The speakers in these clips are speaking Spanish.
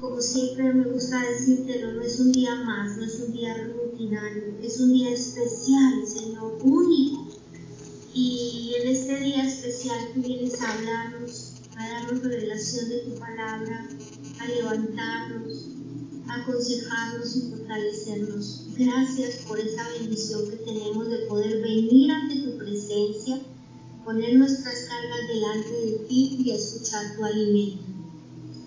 Como siempre me gusta decírtelo, no es un día más, no es un día rutinario, es un día especial, Señor, único. Y en este día especial tú vienes a hablarnos, a darnos revelación de tu palabra, a levantarnos, a aconsejarnos y fortalecernos. Gracias por esa bendición que tenemos de poder venir ante tu presencia, poner nuestras cargas delante de ti y escuchar tu alimento.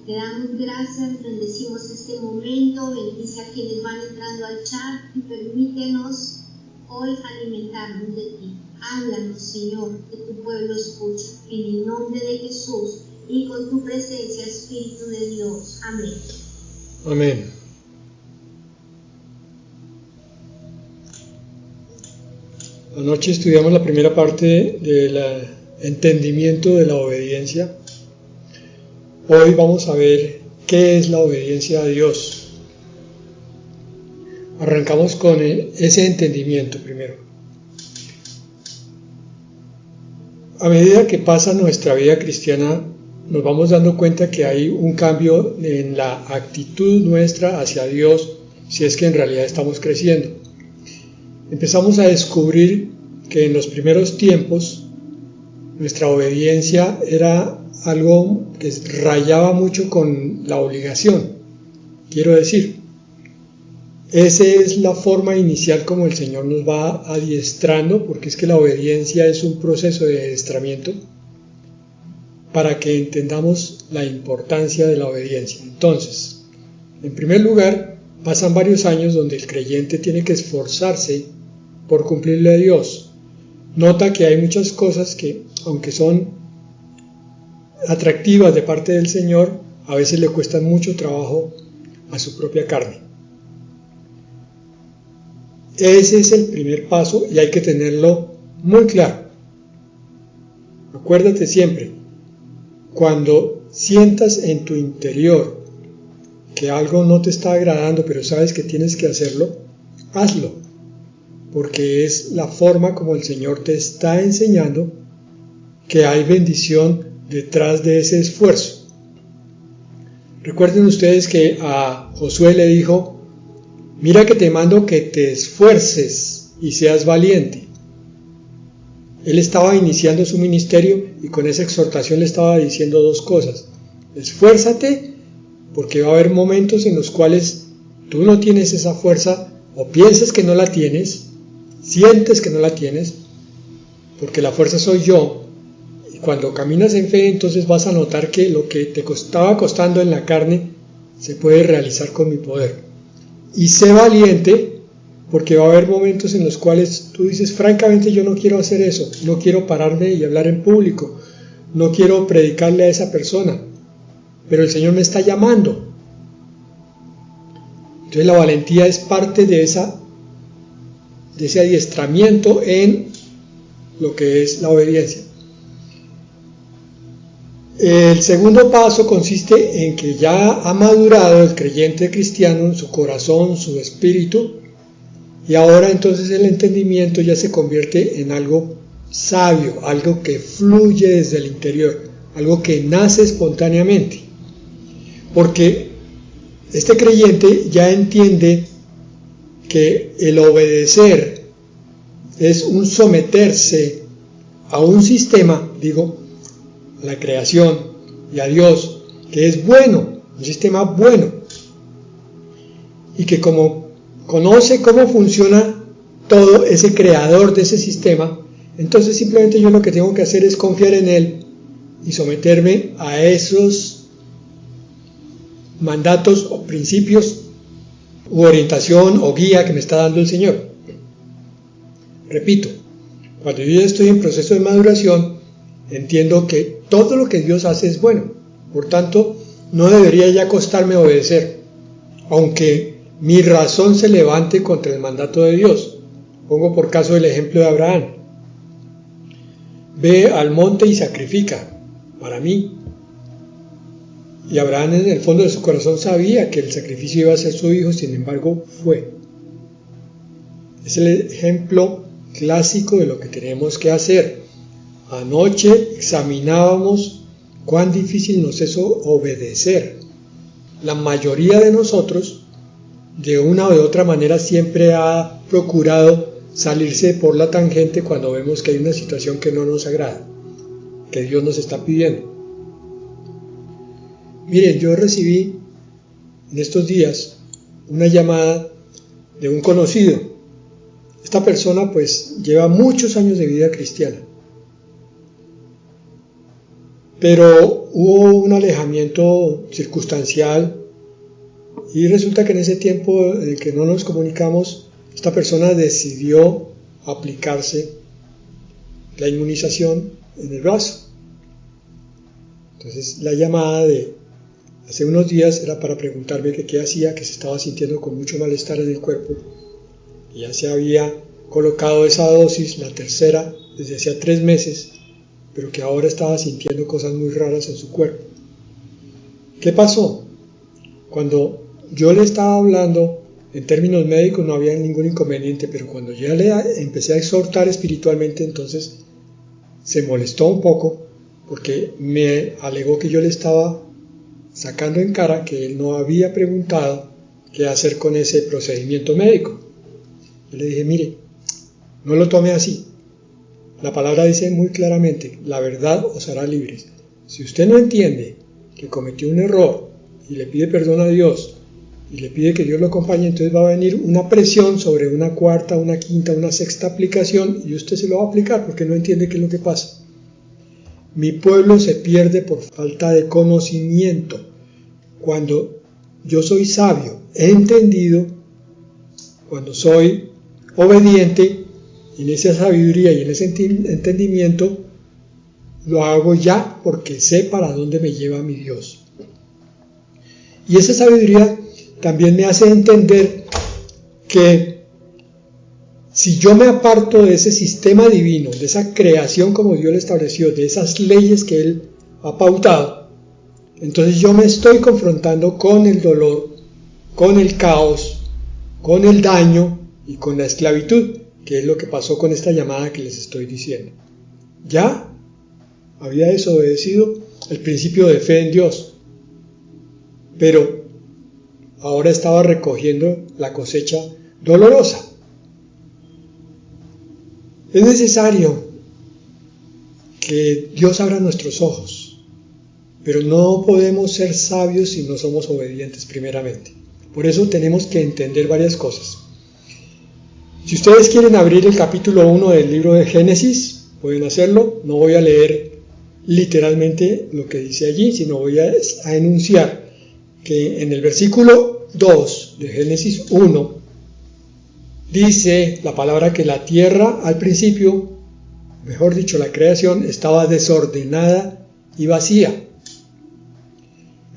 Te damos gracias, bendecimos este momento, bendice a quienes van entrando al chat y permítenos hoy alimentarnos de ti. Háblanos, Señor, que tu pueblo escucha. En el nombre de Jesús y con tu presencia, Espíritu de Dios. Amén. Amén. Anoche estudiamos la primera parte del entendimiento de la obediencia. Hoy vamos a ver qué es la obediencia a Dios. Arrancamos con ese entendimiento primero. A medida que pasa nuestra vida cristiana, nos vamos dando cuenta que hay un cambio en la actitud nuestra hacia Dios, si es que en realidad estamos creciendo. Empezamos a descubrir que en los primeros tiempos nuestra obediencia era algo que rayaba mucho con la obligación. Quiero decir, esa es la forma inicial como el Señor nos va adiestrando, porque es que la obediencia es un proceso de adiestramiento para que entendamos la importancia de la obediencia. Entonces, en primer lugar, pasan varios años donde el creyente tiene que esforzarse por cumplirle a Dios. Nota que hay muchas cosas que, aunque son atractivas de parte del Señor, a veces le cuestan mucho trabajo a su propia carne. Ese es el primer paso y hay que tenerlo muy claro. Acuérdate siempre, cuando sientas en tu interior que algo no te está agradando, pero sabes que tienes que hacerlo, hazlo, porque es la forma como el Señor te está enseñando que hay bendición detrás de ese esfuerzo. Recuerden ustedes que a Josué le dijo: mira que te mando que te esfuerces y seas valiente. Él estaba iniciando su ministerio y con esa exhortación le estaba diciendo dos cosas: esfuérzate, porque va a haber momentos en los cuales tú no tienes esa fuerza, o piensas que no la tienes, sientes que no la tienes, porque la fuerza soy yo. Y cuando caminas en fe, entonces vas a notar que lo que te estaba costando en la carne se puede realizar con mi poder. Y sé valiente, porque va a haber momentos en los cuales tú dices: francamente yo no quiero hacer eso, no quiero pararme y hablar en público, no quiero predicarle a esa persona, pero el Señor me está llamando. Entonces la valentía es parte de ese adiestramiento en lo que es la obediencia. El segundo paso consiste en que ya ha madurado el creyente cristiano en su corazón, su espíritu, y ahora entonces el entendimiento ya se convierte en algo sabio, algo que fluye desde el interior, algo que nace espontáneamente, porque este creyente ya entiende que el obedecer es un someterse a un sistema, a la creación y a Dios, que es bueno, un sistema bueno, y que como conoce cómo funciona todo ese creador de ese sistema, entonces simplemente yo lo que tengo que hacer es confiar en él y someterme a esos mandatos o principios u orientación o guía que me está dando el Señor. Repito, cuando yo ya estoy en proceso de maduración, entiendo que todo lo que Dios hace es bueno, por tanto no debería ya costarme obedecer, aunque mi razón se levante contra el mandato de Dios. Pongo por caso el ejemplo de Abraham. Ve al monte y sacrifica para mí. Y Abraham en el fondo de su corazón sabía que el sacrificio iba a ser su hijo, sin embargo fue. Es el ejemplo clásico de lo que tenemos que hacer. Anoche examinábamos cuán difícil nos es obedecer. la mayoría de nosotros, de una o de otra manera, siempre ha procurado salirse por la tangente cuando vemos que hay una situación que no nos agrada, que Dios nos está pidiendo. Miren, yo recibí en estos días una llamada de un conocido. Esta persona pues lleva muchos años de vida cristiana, pero hubo un alejamiento circunstancial y resulta que en ese tiempo en el que no nos comunicamos, esta persona decidió aplicarse la inmunización en el brazo. Entonces la llamada de hace unos días era para preguntarme que qué hacía, que se estaba sintiendo con mucho malestar en el cuerpo. Y ya se había colocado esa dosis, la tercera, desde hacía 3 meses, pero que ahora estaba sintiendo cosas muy raras en su cuerpo. ¿Qué pasó? Cuando yo le estaba hablando, en términos médicos no había ningún inconveniente, pero cuando ya le empecé a exhortar espiritualmente, entonces se molestó un poco, porque me alegó que yo le estaba sacando en cara que él no había preguntado qué hacer con ese procedimiento médico. Yo le dije, mire, no lo tome así. La palabra dice muy claramente, la verdad os hará libres. Si usted no entiende que cometió un error y le pide perdón a Dios y le pide que Dios lo acompañe, entonces va a venir una presión sobre una cuarta, una quinta, una sexta aplicación y usted se lo va a aplicar porque no entiende qué es lo que pasa. Mi pueblo se pierde por falta de conocimiento. Cuando yo soy sabio, he entendido, cuando soy obediente, en esa sabiduría y en ese entendimiento, lo hago ya porque sé para dónde me lleva mi Dios. Y esa sabiduría también me hace entender que si yo me aparto de ese sistema divino, de esa creación como Dios le estableció, de esas leyes que Él ha pautado, entonces yo me estoy confrontando con el dolor, con el caos, con el daño y con la esclavitud, que es lo que pasó con esta llamada que les estoy diciendo. Ya había desobedecido el principio de fe en Dios, pero ahora estaba recogiendo la cosecha dolorosa. Es necesario que Dios abra nuestros ojos, pero no podemos ser sabios si no somos obedientes primeramente. Por eso tenemos que entender varias cosas. Si ustedes quieren abrir el capítulo 1 del libro de Génesis, pueden hacerlo. No voy a leer literalmente lo que dice allí, sino voy a enunciar que en el versículo 2 de Génesis 1 dice la palabra que la tierra al principio, mejor dicho, la creación estaba desordenada y vacía.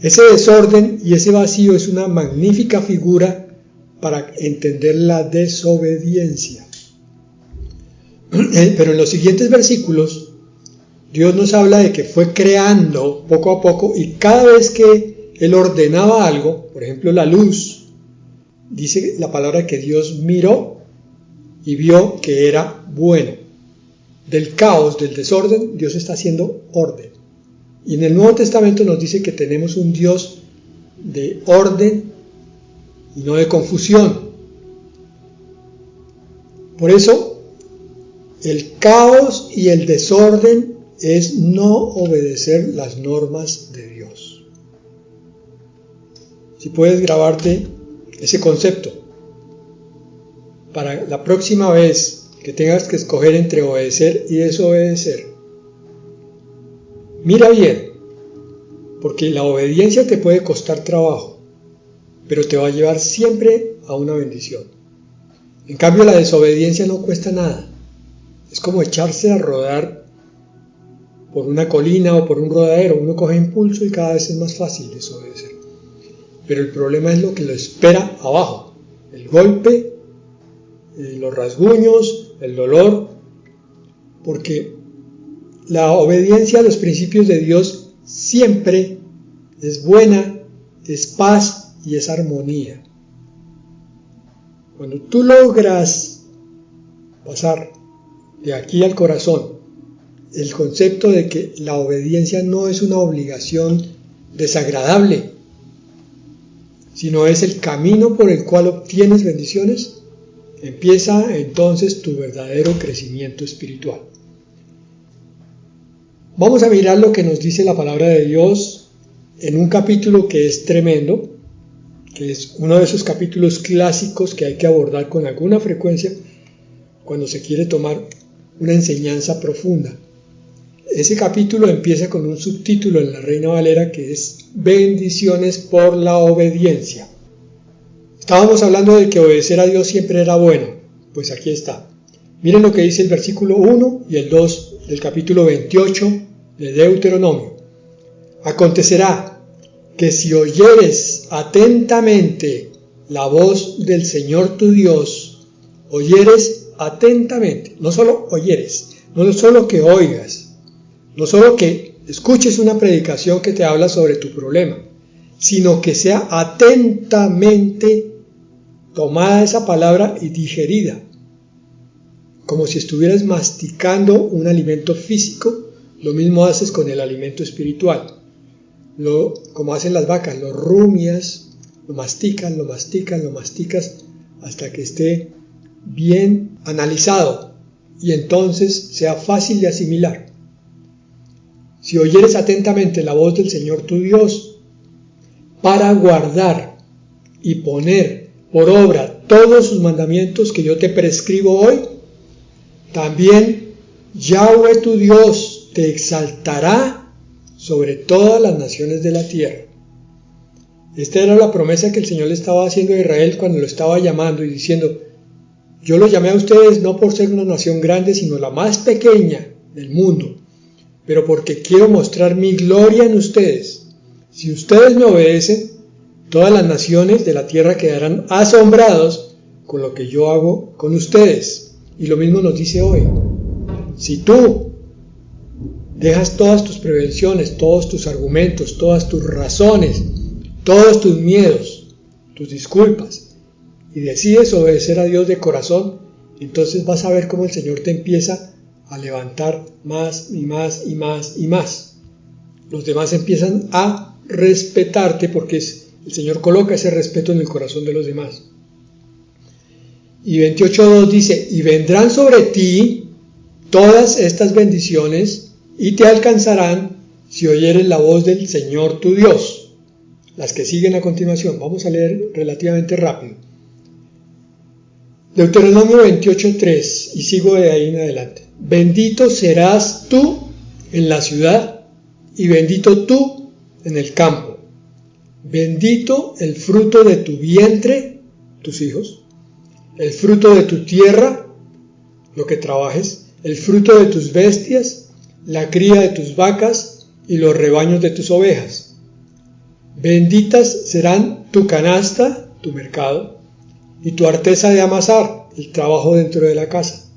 Ese desorden y ese vacío es una magnífica figura para entender la desobediencia. Pero en los siguientes versículos, Dios nos habla de que fue creando poco a poco y cada vez que Él ordenaba algo, por ejemplo la luz, dice la palabra que Dios miró y vio que era bueno. Del caos, del desorden, Dios está haciendo orden. Y en el Nuevo Testamento nos dice que tenemos un Dios de orden y no de confusión. Por eso, el caos y el desorden es no obedecer las normas de Dios. Si puedes grabarte ese concepto, para la próxima vez que tengas que escoger entre obedecer y desobedecer, mira bien, porque la obediencia te puede costar trabajo, pero te va a llevar siempre a una bendición. En cambio, la desobediencia no cuesta nada. Es como echarse a rodar por una colina o por un rodadero. Uno coge impulso y cada vez es más fácil desobedecer. Pero el problema es lo que lo espera abajo. El golpe, los rasguños, el dolor. Porque la obediencia a los principios de Dios siempre es buena, es paz y es armonía. Cuando tú logras pasar de aquí al corazón el concepto de que la obediencia no es una obligación desagradable, sino es el camino por el cual obtienes bendiciones, empieza entonces tu verdadero crecimiento espiritual. Vamos a mirar lo que nos dice la palabra de Dios en un capítulo que es tremendo, que es uno de esos capítulos clásicos que hay que abordar con alguna frecuencia cuando se quiere tomar una enseñanza profunda. Ese capítulo empieza con un subtítulo en la Reina Valera que es Bendiciones por la obediencia. Estábamos hablando de que obedecer a Dios siempre era bueno, pues aquí está. Miren lo que dice el versículo 1 y el 2 del capítulo 28 de Deuteronomio. Acontecerá que si oyeres atentamente la voz del Señor tu Dios, oyeres atentamente, no solo oyeres, no solo que oigas, no solo que escuches una predicación que te habla sobre tu problema, sino que sea atentamente tomada esa palabra y digerida, como si estuvieras masticando un alimento físico. Lo mismo haces con el alimento espiritual, como hacen las vacas, lo rumias, lo masticas, hasta que esté bien analizado y entonces sea fácil de asimilar. Si oyeres atentamente la voz del Señor tu Dios, para guardar y poner por obra todos sus mandamientos que yo te prescribo hoy, también Yahweh tu Dios te exaltará sobre todas las naciones de la tierra. Esta era la promesa que el Señor le estaba haciendo a Israel cuando lo estaba llamando y diciendo: yo los llamé a ustedes no por ser una nación grande, sino la más pequeña del mundo, pero porque quiero mostrar mi gloria en ustedes. Si ustedes me obedecen, todas las naciones de la tierra quedarán asombrados con lo que yo hago con ustedes. Y lo mismo nos dice hoy. Si tú dejas todas tus prevenciones, todos tus argumentos, todas tus razones, todos tus miedos, tus disculpas, y decides obedecer a Dios de corazón, entonces vas a ver cómo el Señor te empieza a levantar más y más y más y más. Los demás empiezan a respetarte porque el Señor coloca ese respeto en el corazón de los demás. Y 28.2 dice: y vendrán sobre ti todas estas bendiciones y te alcanzarán si oyeres la voz del Señor tu Dios. Las que siguen a continuación, vamos a leer relativamente rápido. Deuteronomio 28.3, y sigo de ahí en adelante. Bendito serás tú en la ciudad y bendito tú en el campo. Bendito el fruto de tu vientre, tus hijos, el fruto de tu tierra, lo que trabajes, el fruto de tus bestias, la cría de tus vacas y los rebaños de tus ovejas. Benditas serán tu canasta, tu mercado, y tu arteza de amasar, el trabajo dentro de la casa.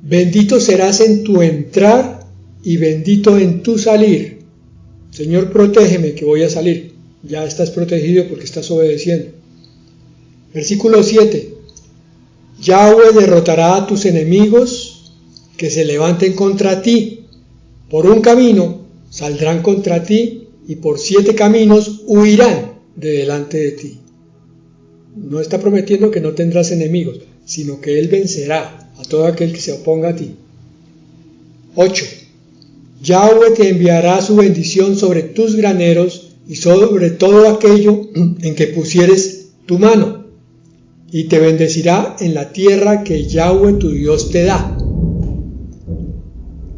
Bendito serás en tu entrar y bendito en tu salir. Señor, protégeme que voy a salir. Ya estás protegido porque estás obedeciendo. Versículo 7. Yahweh derrotará a tus enemigos que se levanten contra ti. Por un camino saldrán contra ti y por 7 caminos huirán de delante de ti. No está prometiendo que no tendrás enemigos, sino que Él vencerá a todo aquel que se oponga a ti. 8. Yahweh te enviará su bendición sobre tus graneros y sobre todo aquello en que pusieres tu mano, y te bendecirá en la tierra que Yahweh tu Dios te da.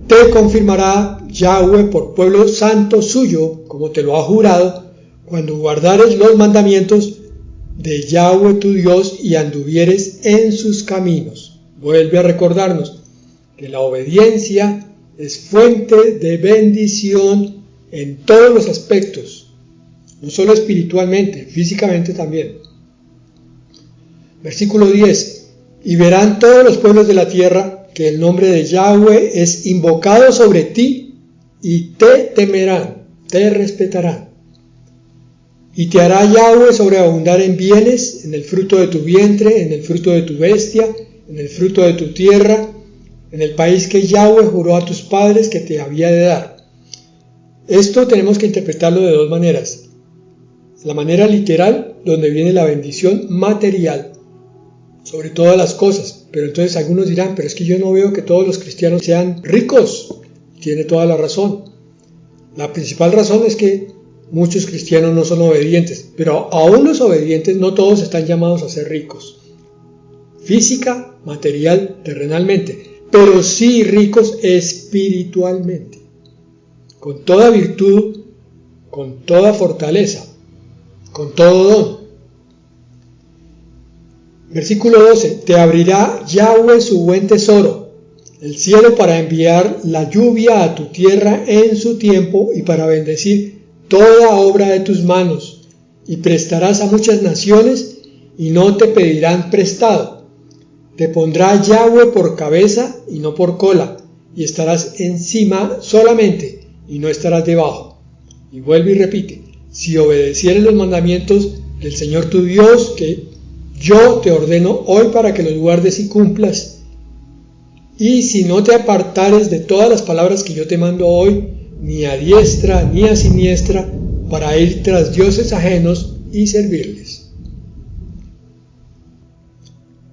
Te confirmará Yahweh por pueblo santo suyo, como te lo ha jurado, cuando guardares los mandamientos de Yahweh tu Dios y anduvieres en sus caminos. Vuelve a recordarnos que la obediencia es fuente de bendición en todos los aspectos, no solo espiritualmente, físicamente también. Versículo 10. Y verán todos los pueblos de la tierra que el nombre de Yahweh es invocado sobre ti y te temerán, te respetarán. Y te hará Yahweh sobreabundar en bienes, en el fruto de tu vientre, en el fruto de tu bestia, en el fruto de tu tierra, en el país que Yahweh juró a tus padres que te había de dar. Esto tenemos que interpretarlo de dos maneras. la manera literal donde viene la bendición material sobre todas las cosas. Pero entonces algunos dirán, pero es que yo no veo que todos los cristianos sean ricos. Tiene toda la razón. La principal razón es que muchos cristianos no son obedientes, pero aún los obedientes no todos están llamados a ser ricos, física, material, terrenalmente, pero sí ricos espiritualmente, con toda virtud, con toda fortaleza, con todo don. Versículo 12, te abrirá Yahweh su buen tesoro, el cielo para enviar la lluvia a tu tierra en su tiempo y para bendecir toda obra de tus manos, y prestarás a muchas naciones y no te pedirán prestado. Te pondrá Yahweh por cabeza y no por cola, y estarás encima solamente y no estarás debajo. Y vuelve y repite, si obedecieres los mandamientos del Señor tu Dios, que yo te ordeno hoy para que los guardes y cumplas, y si no te apartares de todas las palabras que yo te mando hoy, ni a diestra ni a siniestra, para ir tras dioses ajenos y servirles.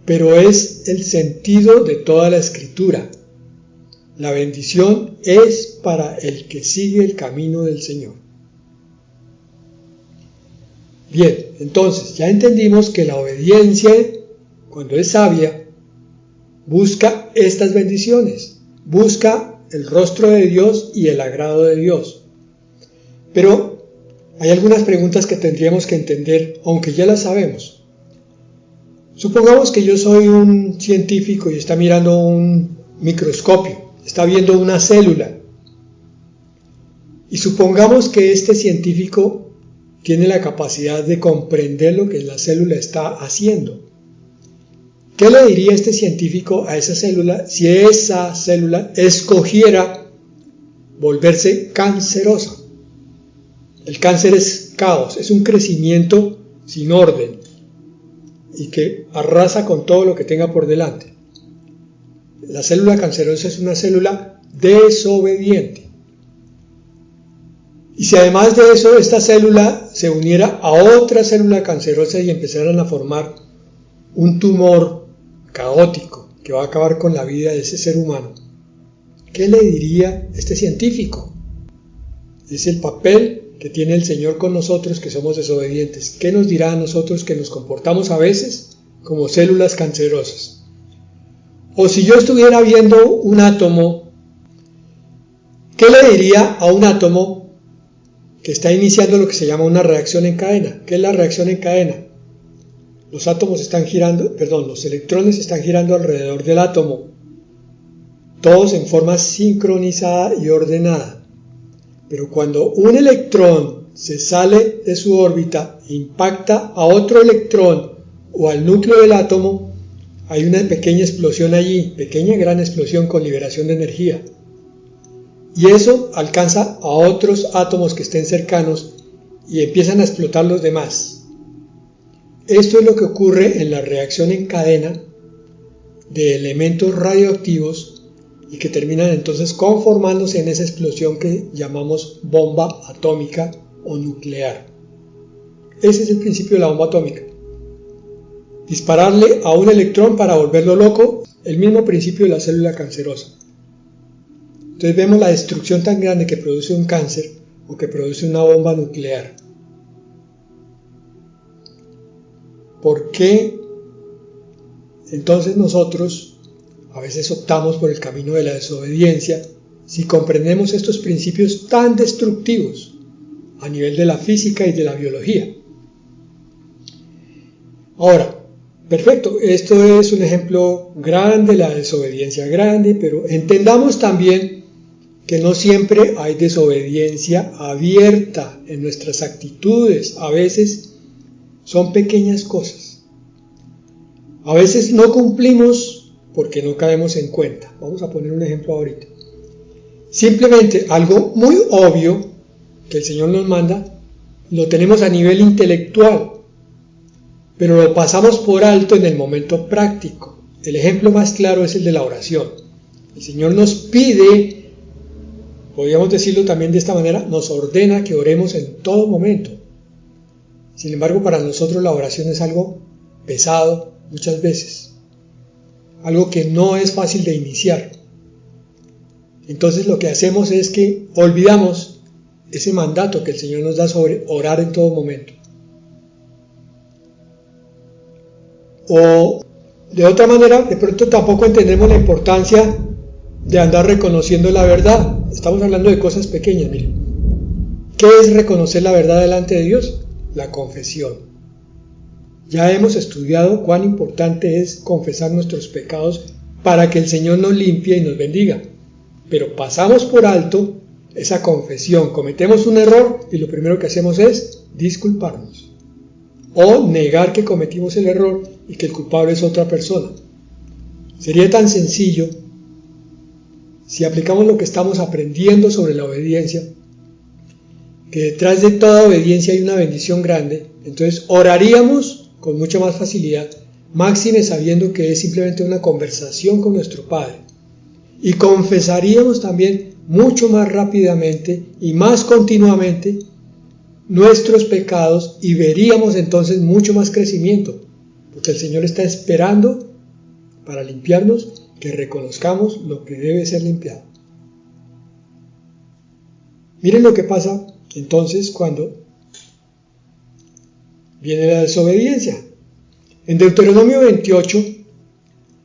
Pero es el sentido de toda la Escritura. La bendición es para el que sigue el camino del Señor. Bien, entonces ya entendimos que la obediencia, cuando es sabia, busca estas bendiciones, busca el rostro de Dios y el agrado de Dios. Pero hay algunas preguntas que tendríamos que entender, aunque ya las sabemos. Supongamos que yo soy un científico y está mirando un microscopio, está viendo una célula. Y supongamos que este científico tiene la capacidad de comprender lo que la célula está haciendo. ¿Qué le diría este científico a esa célula si esa célula escogiera volverse cancerosa? El cáncer es caos, es un crecimiento sin orden y que arrasa con todo lo que tenga por delante. La célula cancerosa es una célula desobediente. Y si además de eso esta célula se uniera a otra célula cancerosa y empezaran a formar un tumor caótico que va a acabar con la vida de ese ser humano, ¿qué le diría este científico? Es el papel que tiene el Señor con nosotros que somos desobedientes. ¿Qué nos dirá a nosotros que nos comportamos a veces como células cancerosas? O si yo estuviera viendo un átomo, ¿qué le diría a un átomo que está iniciando lo que se llama una reacción en cadena? ¿Qué es la reacción en cadena? Los electrones están girando alrededor del átomo, todos en forma sincronizada y ordenada. Pero cuando un electrón se sale de su órbita e impacta a otro electrón o al núcleo del átomo, hay una pequeña explosión allí, pequeña gran explosión con liberación de energía. Y eso alcanza a otros átomos que estén cercanos y empiezan a explotar los demás. Esto es lo que ocurre en la reacción en cadena de elementos radioactivos y que terminan entonces conformándose en esa explosión que llamamos bomba atómica o nuclear. Ese es el principio de la bomba atómica. Dispararle a un electrón para volverlo loco, el mismo principio de la célula cancerosa. Entonces vemos la destrucción tan grande que produce un cáncer o que produce una bomba nuclear. ¿Por qué entonces nosotros a veces optamos por el camino de la desobediencia si comprendemos estos principios tan destructivos a nivel de la física y de la biología? Ahora, perfecto, esto es un ejemplo grande, la desobediencia grande, pero entendamos también que no siempre hay desobediencia abierta en nuestras actitudes. A veces son pequeñas cosas. A veces no cumplimos porque no caemos en cuenta. Vamos a poner un ejemplo ahorita. Simplemente algo muy obvio que el Señor nos manda, lo tenemos a nivel intelectual, pero lo pasamos por alto en el momento práctico. El ejemplo más claro es el de la oración. El Señor nos pide, podríamos decirlo también de esta manera, nos ordena que oremos en todo momento. Sin embargo, para nosotros la oración es algo pesado muchas veces, algo que no es fácil de iniciar. Entonces lo que hacemos es que olvidamos ese mandato que el Señor nos da sobre orar en todo momento. O de otra manera, de pronto tampoco entendemos la importancia de andar reconociendo la verdad. Estamos hablando de cosas pequeñas, miren. ¿Qué es reconocer la verdad delante de Dios? La confesión. Ya hemos estudiado cuán importante es confesar nuestros pecados para que el Señor nos limpie y nos bendiga. Pero pasamos por alto esa confesión, cometemos un error y lo primero que hacemos es disculparnos o negar que cometimos el error y que el culpable es otra persona. Sería tan sencillo si aplicamos lo que estamos aprendiendo sobre la obediencia, que detrás de toda obediencia hay una bendición grande. Entonces oraríamos con mucha más facilidad, máxime sabiendo que es simplemente una conversación con nuestro Padre, y confesaríamos también mucho más rápidamente y más continuamente nuestros pecados, y veríamos entonces mucho más crecimiento, porque el Señor está esperando para limpiarnos que reconozcamos lo que debe ser limpiado. Miren lo que pasa entonces cuando viene la desobediencia. En Deuteronomio 28,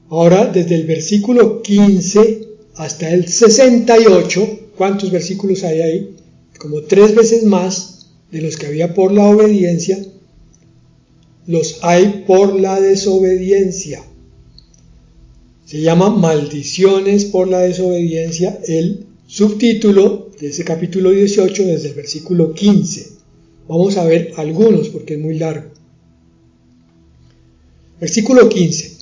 ahora desde el versículo 15 hasta el 68, ¿cuántos versículos hay ahí? Como 3 veces más de los que había por la obediencia, los hay por la desobediencia. Se llama maldiciones por la desobediencia el subtítulo de ese capítulo 18 desde el versículo 15. Vamos a ver algunos porque es muy largo. Versículo 15.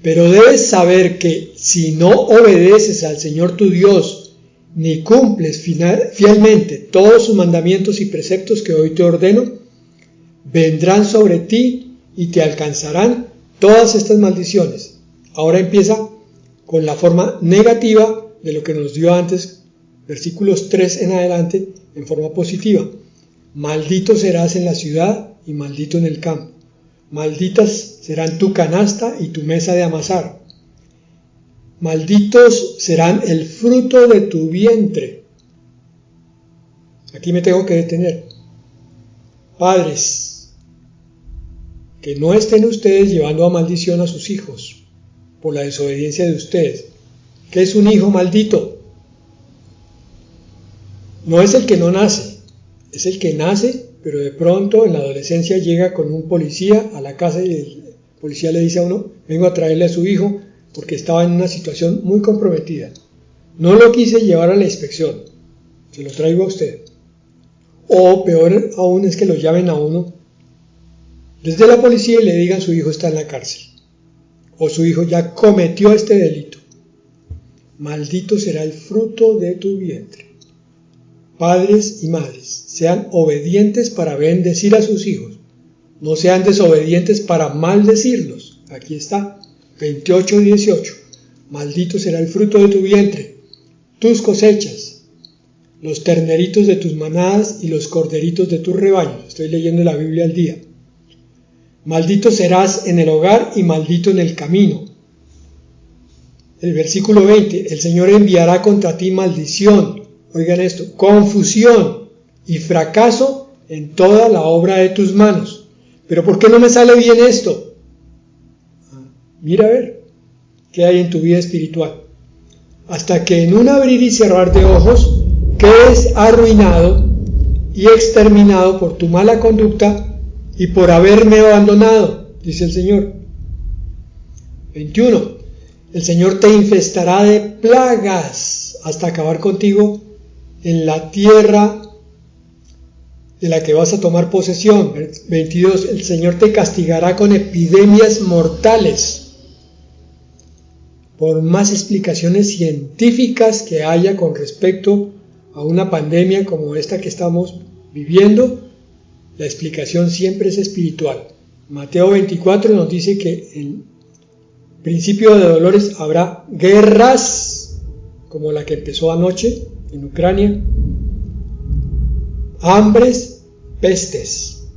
Pero debes saber que si no obedeces al Señor tu Dios, ni cumples fielmente todos sus mandamientos y preceptos que hoy te ordeno, vendrán sobre ti y te alcanzarán todas estas maldiciones. Ahora empieza con la forma negativa de lo que nos dio antes, versículos 3 en adelante, en forma positiva. Maldito serás en la ciudad y maldito en el campo. Malditas serán tu canasta y tu mesa de amasar. Malditos serán el fruto de tu vientre. Aquí me tengo que detener. Padres, que no estén ustedes llevando a maldición a sus hijos por la desobediencia de ustedes. ¿Qué es un hijo maldito? No es el que no nace, es el que nace, pero de pronto en la adolescencia llega con un policía a la casa y el policía le dice a uno: vengo a traerle a su hijo porque estaba en una situación muy comprometida. No lo quise llevar a la inspección, se lo traigo a usted. O peor aún es que lo llamen a uno desde la policía y le digan: su hijo está en la cárcel, o su hijo ya cometió este delito. Maldito será el fruto de tu vientre. Padres y madres, sean obedientes para bendecir a sus hijos, no sean desobedientes para maldecirlos. Aquí está, 28:18. Maldito será el fruto de tu vientre, tus cosechas, los terneritos de tus manadas y los corderitos de tus rebaños. Estoy leyendo la Biblia al día. Maldito serás en el hogar y maldito en el camino. El versículo 20, el Señor enviará contra ti maldición, oigan esto, confusión y fracaso en toda la obra de tus manos. ¿Pero por qué no me sale bien esto? Mira a ver qué hay en tu vida espiritual. Hasta que en un abrir y cerrar de ojos quedes arruinado y exterminado por tu mala conducta y por haberme abandonado, dice el Señor. 21. El Señor te infestará de plagas hasta acabar contigo en la tierra de la que vas a tomar posesión. 22. El Señor te castigará con epidemias mortales. Por más explicaciones científicas que haya con respecto a una pandemia como esta que estamos viviendo, la explicación siempre es espiritual. Mateo 24 nos dice que en principio de dolores habrá guerras, como la que empezó anoche en Ucrania, hambres, pestes.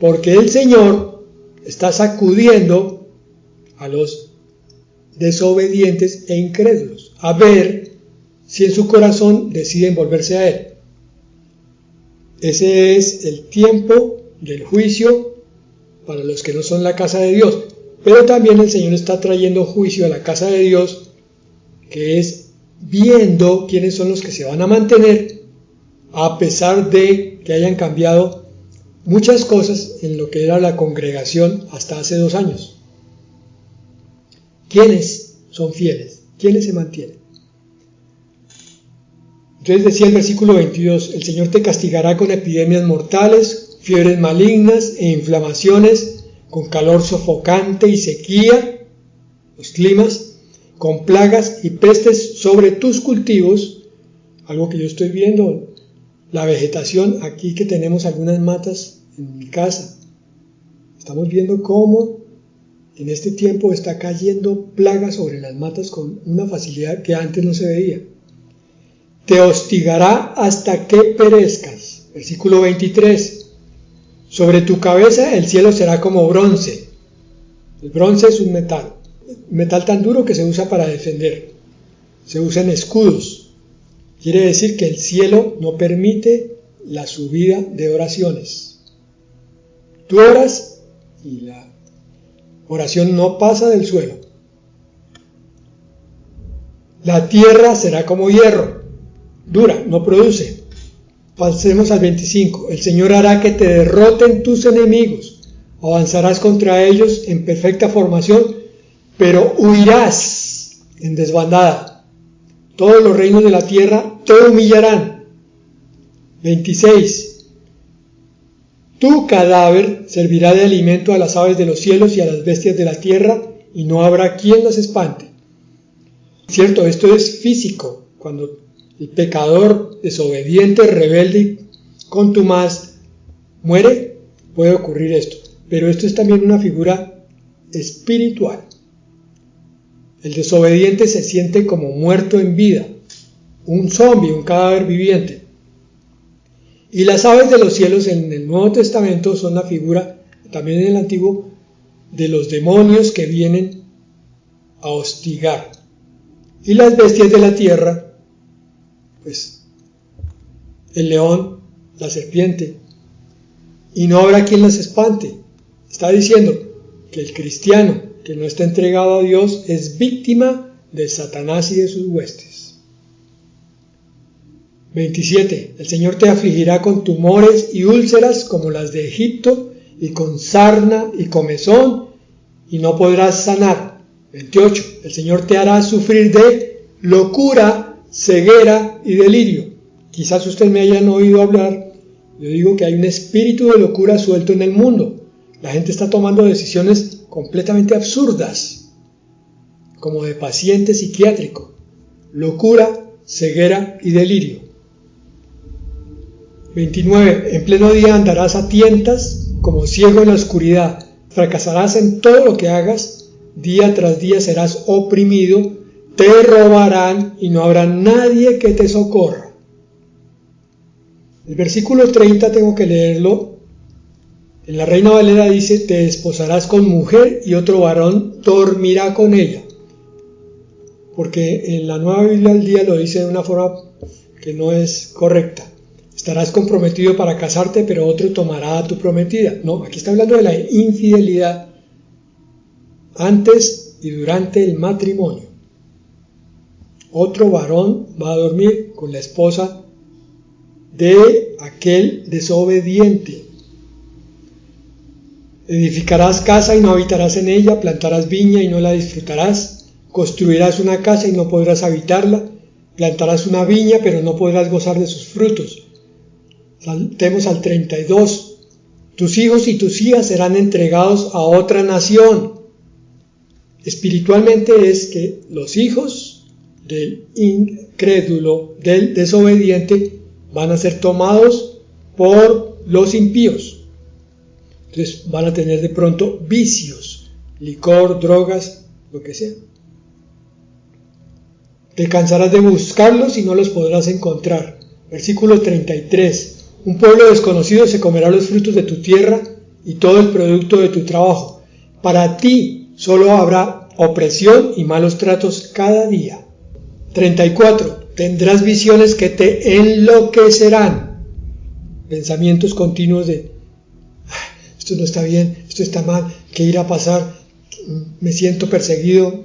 porque el Señor está sacudiendo a los desobedientes e incrédulos, a ver si en su corazón deciden volverse a Él. Ese es el tiempo del juicio para los que no son la casa de Dios. Pero también el Señor está trayendo juicio a la casa de Dios, que es viendo quiénes son los que se van a mantener, a pesar de que hayan cambiado muchas cosas en lo que era la congregación hasta hace 2 años. ¿Quiénes son fieles? ¿Quiénes se mantienen? Entonces decía el versículo 22, el Señor te castigará con epidemias mortales, fiebres malignas e inflamaciones, con calor sofocante y sequía, los climas, con plagas y pestes sobre tus cultivos, algo que yo estoy viendo, la vegetación, aquí que tenemos algunas matas en mi casa, estamos viendo cómo en este tiempo está cayendo plagas sobre las matas con una facilidad que antes no se veía. Te hostigará hasta que perezcas. Versículo 23. Sobre tu cabeza el cielo será como bronce. El bronce es un metal tan duro que se usa para defender. Se usa en escudos. Quiere decir que el cielo no permite la subida de oraciones. Tú oras y la oración no pasa del suelo. La tierra será como hierro, dura, no produce. Pasemos al 25. El Señor hará que te derroten tus enemigos. Avanzarás contra ellos en perfecta formación, pero huirás en desbandada. Todos los reinos de la tierra te humillarán. 26. Tu cadáver servirá de alimento a las aves de los cielos y a las bestias de la tierra, y no habrá quien las espante. Cierto, esto es físico. Cuando el pecador desobediente, rebelde y contumaz muere, puede ocurrir esto. Pero esto es también una figura espiritual. El desobediente se siente como muerto en vida, un zombie, un cadáver viviente. Y las aves de los cielos en el Nuevo Testamento son la figura, también en el Antiguo, de los demonios que vienen a hostigar. Y las bestias de la tierra, pues el león, la serpiente, y no habrá quien las espante. Está diciendo que el cristiano que no está entregado a Dios es víctima de Satanás y de sus huestes. 27. El Señor te afligirá con tumores y úlceras como las de Egipto, y con sarna y comezón, y no podrás sanar. 28. El Señor te hará sufrir de locura, ceguera y delirio. Quizás ustedes me hayan oído hablar, yo digo que hay un espíritu de locura suelto en el mundo. La gente está tomando decisiones completamente absurdas, como de paciente psiquiátrico. Locura, ceguera y delirio. 29. En pleno día andarás a tientas, como ciego en la oscuridad. Fracasarás en todo lo que hagas. Día tras día serás oprimido. Te robarán y no habrá nadie que te socorra. El versículo 30 tengo que leerlo. En la Reina Valera dice: te desposarás con mujer y otro varón dormirá con ella. Porque en la Nueva Biblia al Día lo dice de una forma que no es correcta. Estarás comprometido para casarte, pero otro tomará a tu prometida. No, aquí está hablando de la infidelidad antes y durante el matrimonio. Otro varón va a dormir con la esposa de aquel desobediente. Edificarás casa y no habitarás en ella, plantarás viña y no la disfrutarás, construirás una casa y no podrás habitarla, plantarás una viña pero no podrás gozar de sus frutos. Saltemos al 32. Tus hijos y tus hijas serán entregados a otra nación. Espiritualmente es que los hijos del incrédulo, del desobediente, van a ser tomados por los impíos. Entonces van a tener de pronto vicios, licor, drogas, lo que sea. Te cansarás de buscarlos y no los podrás encontrar. Versículo 33. Un pueblo desconocido se comerá los frutos de tu tierra y todo el producto de tu trabajo. Para ti solo habrá opresión y malos tratos cada día. 34. Tendrás visiones que te enloquecerán. Pensamientos continuos de esto no está bien, esto está mal, ¿qué irá a pasar? Me siento perseguido.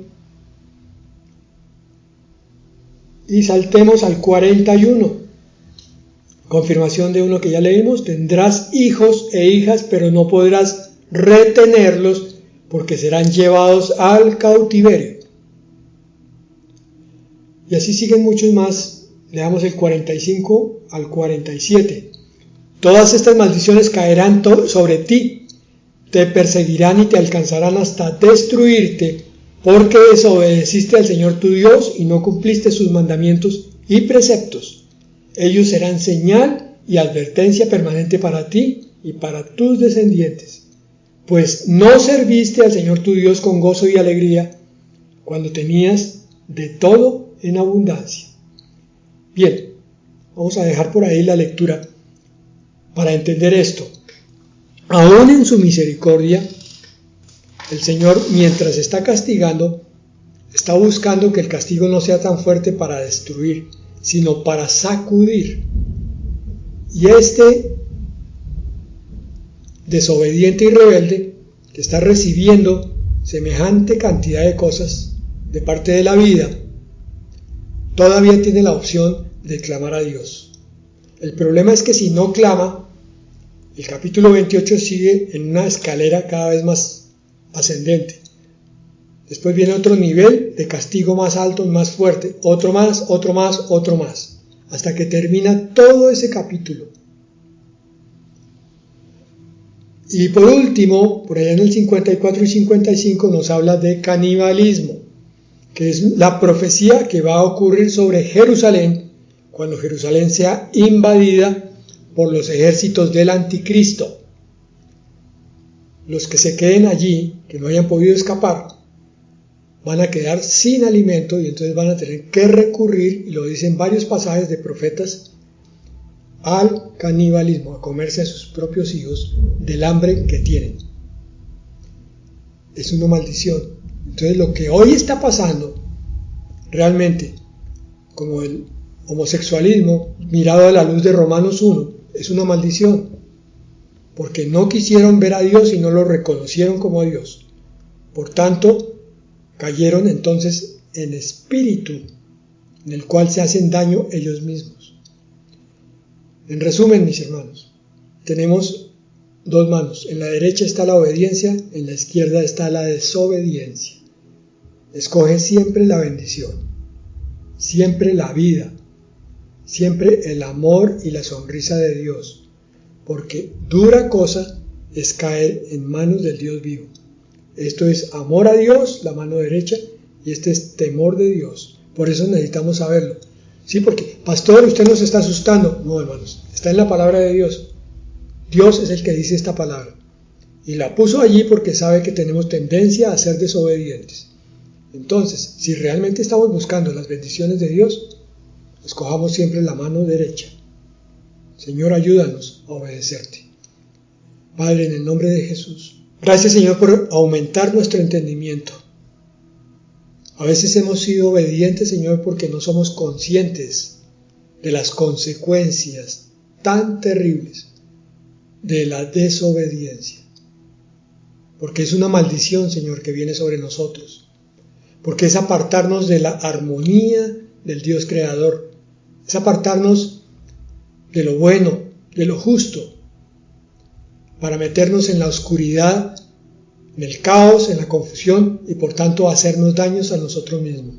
Y saltemos al 41. Confirmación de uno que ya leímos. Tendrás hijos e hijas, pero no podrás retenerlos porque serán llevados al cautiverio. Y así siguen muchos más. Leamos el 45 al 47. Todas estas maldiciones caerán sobre ti, te perseguirán y te alcanzarán hasta destruirte, porque desobedeciste al Señor tu Dios y no cumpliste sus mandamientos y preceptos. Ellos serán señal y advertencia permanente para ti y para tus descendientes, pues no serviste al Señor tu Dios con gozo y alegría cuando tenías de todo en abundancia. Bien, vamos a dejar por ahí la lectura para entender esto. Aún en su misericordia, el Señor, mientras está castigando, está buscando que el castigo no sea tan fuerte para destruir, sino para sacudir. Y este desobediente y rebelde, que está recibiendo semejante cantidad de cosas de parte de la vida, todavía tiene la opción de clamar a Dios. El problema es que si no clama, el capítulo 28 sigue en una escalera cada vez más ascendente. Después viene otro nivel de castigo más alto, más fuerte, otro más, otro más, otro más, hasta que termina todo ese capítulo. Y por último, por allá en el 54 y 55 nos habla de canibalismo, que es la profecía que va a ocurrir sobre Jerusalén cuando Jerusalén sea invadida por los ejércitos del anticristo. Los que se queden allí, que no hayan podido escapar, van a quedar sin alimento y entonces van a tener que recurrir, y lo dicen varios pasajes de profetas, al canibalismo, a comerse a sus propios hijos del hambre que tienen. Es una maldición. Entonces lo que hoy está pasando, realmente, como el homosexualismo, mirado a la luz de Romanos 1, es una maldición, porque no quisieron ver a Dios y no lo reconocieron como a Dios. Por tanto, cayeron entonces en espíritu, en el cual se hacen daño ellos mismos. En resumen, mis hermanos, tenemos dos manos. En la derecha está la obediencia, en la izquierda está la desobediencia. Escoge siempre la bendición, siempre la vida, siempre el amor y la sonrisa de Dios, porque dura cosa es caer en manos del Dios vivo. Esto es amor a Dios, la mano derecha, y este es temor de Dios. Por eso necesitamos saberlo. Sí, porque, pastor, usted nos está asustando. No, hermanos, está en la palabra de Dios. Dios es el que dice esta palabra. Y la puso allí porque sabe que tenemos tendencia a ser desobedientes. Entonces, si realmente estamos buscando las bendiciones de Dios, escojamos siempre la mano derecha. Señor, ayúdanos a obedecerte. Padre, en el nombre de Jesús, gracias, Señor, por aumentar nuestro entendimiento. A veces hemos sido obedientes, Señor, porque no somos conscientes de las consecuencias tan terribles de la desobediencia. Porque es una maldición, Señor, que viene sobre nosotros. Porque es apartarnos de la armonía del Dios Creador. Es apartarnos de lo bueno, de lo justo, para meternos en la oscuridad, en el caos, en la confusión y por tanto hacernos daños a nosotros mismos.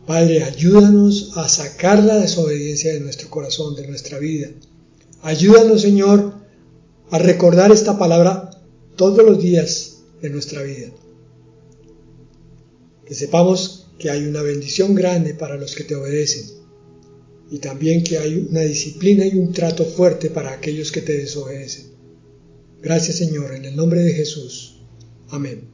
Padre, ayúdanos a sacar la desobediencia de nuestro corazón, de nuestra vida. Ayúdanos, Señor, a recordar esta palabra todos los días de nuestra vida. Que sepamos que hay una bendición grande para los que te obedecen y también que hay una disciplina y un trato fuerte para aquellos que te desobedecen. Gracias, Señor, en el nombre de Jesús. Amén.